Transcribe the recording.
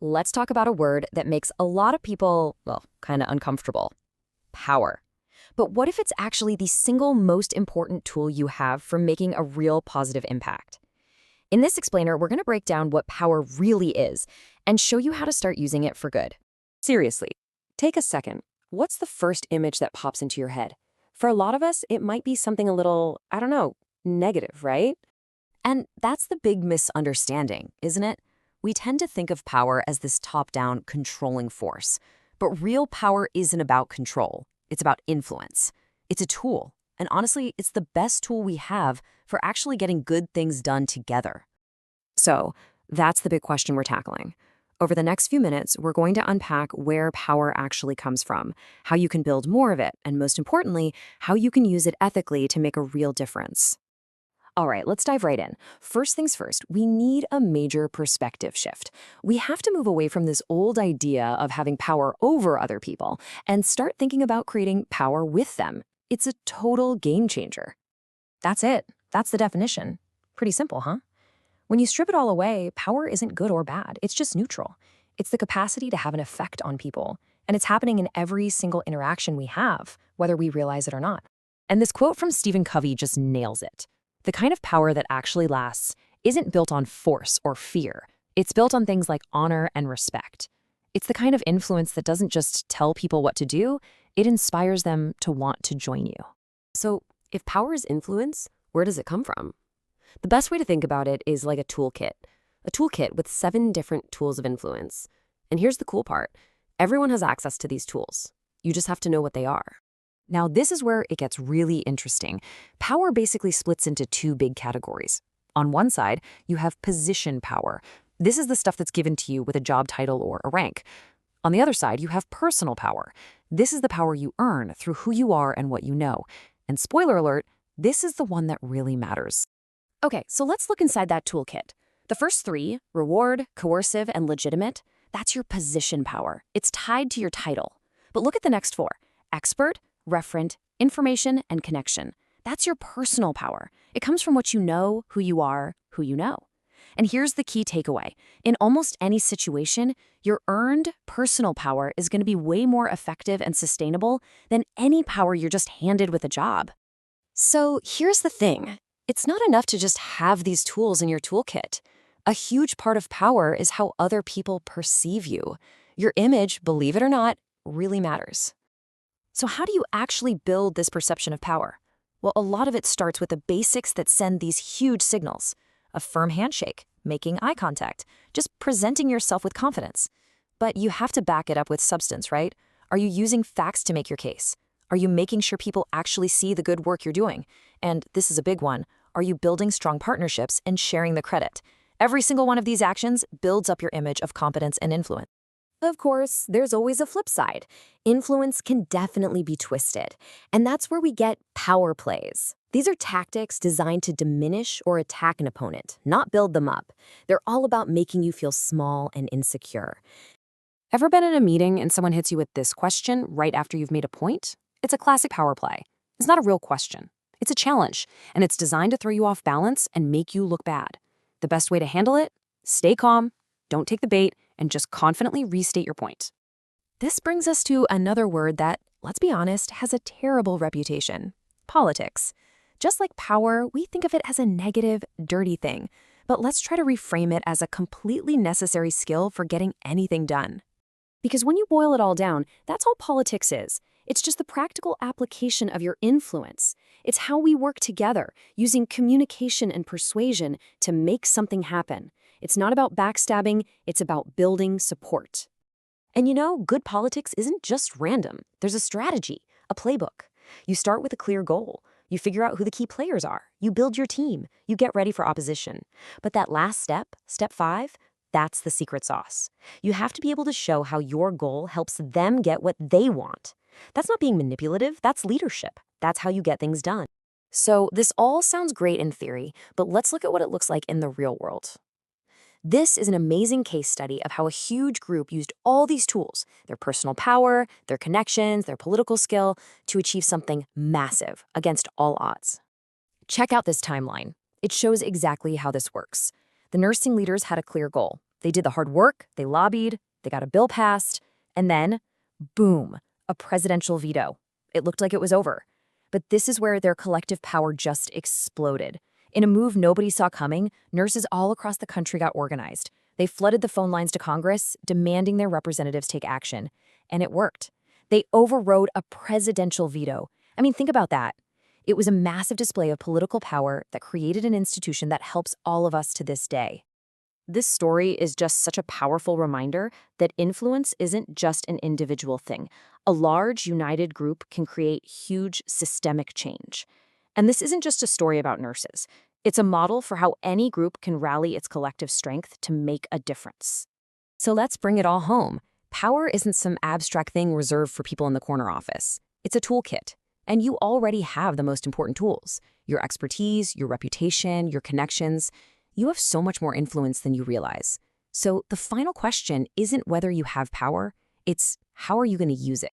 let's talk about a word that makes a lot of people, well, kind of uncomfortable. Power. But what if it's actually the single most important tool you have for making a real positive impact? In this explainer, we're going to break down what power really is and show you how to start using it for good. Seriously, take a second. What's the first image that pops into your head? For a lot of us, it might be something a little, I don't know, negative, right? And that's the big misunderstanding, isn't it? We tend to think of power as this top-down controlling force. But real power isn't about control. It's about influence. It's a tool. And honestly, it's the best tool we have for actually getting good things done together. So, that's the big question we're tackling. Over the next few minutes, we're going to unpack where power actually comes from, how you can build more of it, and most importantly, how you can use it ethically to make a real difference. All right, let's dive right in. First things first, we need a major perspective shift. We have to move away from this old idea of having power over other people and start thinking about creating power with them. It's a total game changer. That's it. That's the definition. Pretty simple, huh? When you strip it all away, power isn't good or bad. It's just neutral. It's the capacity to have an effect on people. And it's happening in every single interaction we have, whether we realize it or not. And this quote from Stephen Covey just nails it. The kind of power that actually lasts isn't built on force or fear. It's built on things like honor and respect. It's the kind of influence that doesn't just tell people what to do, it inspires them to want to join you. So, if power is influence, where does it come from? The best way to think about it is like a toolkit with 7 different tools of influence. And here's the cool part. Everyone has access to these tools. You just have to know what they are. Now, this is where it gets really interesting. Power basically splits into 2 big categories. On one side, you have position power. This is the stuff that's given to you with a job title or a rank. On the other side, you have personal power. This is the power you earn through who you are and what you know. And spoiler alert, this is the one that really matters. Okay, so let's look inside that toolkit. The first 3, reward, coercive, and legitimate, that's your position power. It's tied to your title. But look at the next 4, expert, referent, information, and connection. That's your personal power. It comes from what you know, who you are, who you know. And here's the key takeaway. In almost any situation, your earned personal power is going to be way more effective and sustainable than any power you're just handed with a job. So here's the thing. It's not enough to just have these tools in your toolkit. A huge part of power is how other people perceive you. Your image, believe it or not, really matters. So how do you actually build this perception of power? Well, a lot of it starts with the basics that send these huge signals. A firm handshake, making eye contact, just presenting yourself with confidence. But you have to back it up with substance, right? Are you using facts to make your case? Are you making sure people actually see the good work you're doing? And this is a big one. Are you building strong partnerships and sharing the credit? Every single one of these actions builds up your image of competence and influence. Of course, there's always a flip side. Influence can definitely be twisted, and that's where we get power plays. These are tactics designed to diminish or attack an opponent, not build them up. They're all about making you feel small and insecure. Ever been in a meeting and someone hits you with this question right after you've made a point? It's a classic power play. It's not a real question. It's a challenge, and it's designed to throw you off balance and make you look bad. The best way to handle it? Stay calm, don't take the bait, and just confidently restate your point. This brings us to another word that, let's be honest, has a terrible reputation: politics. Just like power, we think of it as a negative, dirty thing, but let's try to reframe it as a completely necessary skill for getting anything done. Because when you boil it all down, that's all politics is. It's just the practical application of your influence. It's how we work together, using communication and persuasion to make something happen. It's not about backstabbing, it's about building support. And you know, good politics isn't just random. There's a strategy, a playbook. You start with a clear goal. You figure out who the key players are. You build your team. You get ready for opposition. But that last step, step 5, that's the secret sauce. You have to be able to show how your goal helps them get what they want. That's not being manipulative, that's leadership. That's how you get things done. So this all sounds great in theory, but let's look at what it looks like in the real world. This is an amazing case study of how a huge group used all these tools, their personal power, their connections, their political skill, to achieve something massive against all odds. Check out this timeline. It shows exactly how this works. The nursing leaders had a clear goal: They did the hard work, they lobbied, they got a bill passed, and then, boom, a presidential veto. It looked like it was over. But this is where their collective power just exploded. In a move nobody saw coming, nurses all across the country got organized. They flooded the phone lines to Congress, demanding their representatives take action. And it worked. They overrode a presidential veto. I mean, think about that. It was a massive display of political power that created an institution that helps all of us to this day. This story is just such a powerful reminder that influence isn't just an individual thing. A large, united group can create huge systemic change. And this isn't just a story about nurses. It's a model for how any group can rally its collective strength to make a difference. So let's bring it all home. Power isn't some abstract thing reserved for people in the corner office. It's a toolkit. And you already have the most important tools: your expertise, your reputation, your connections. You have so much more influence than you realize. So the final question isn't whether you have power, it's how are you going to use it?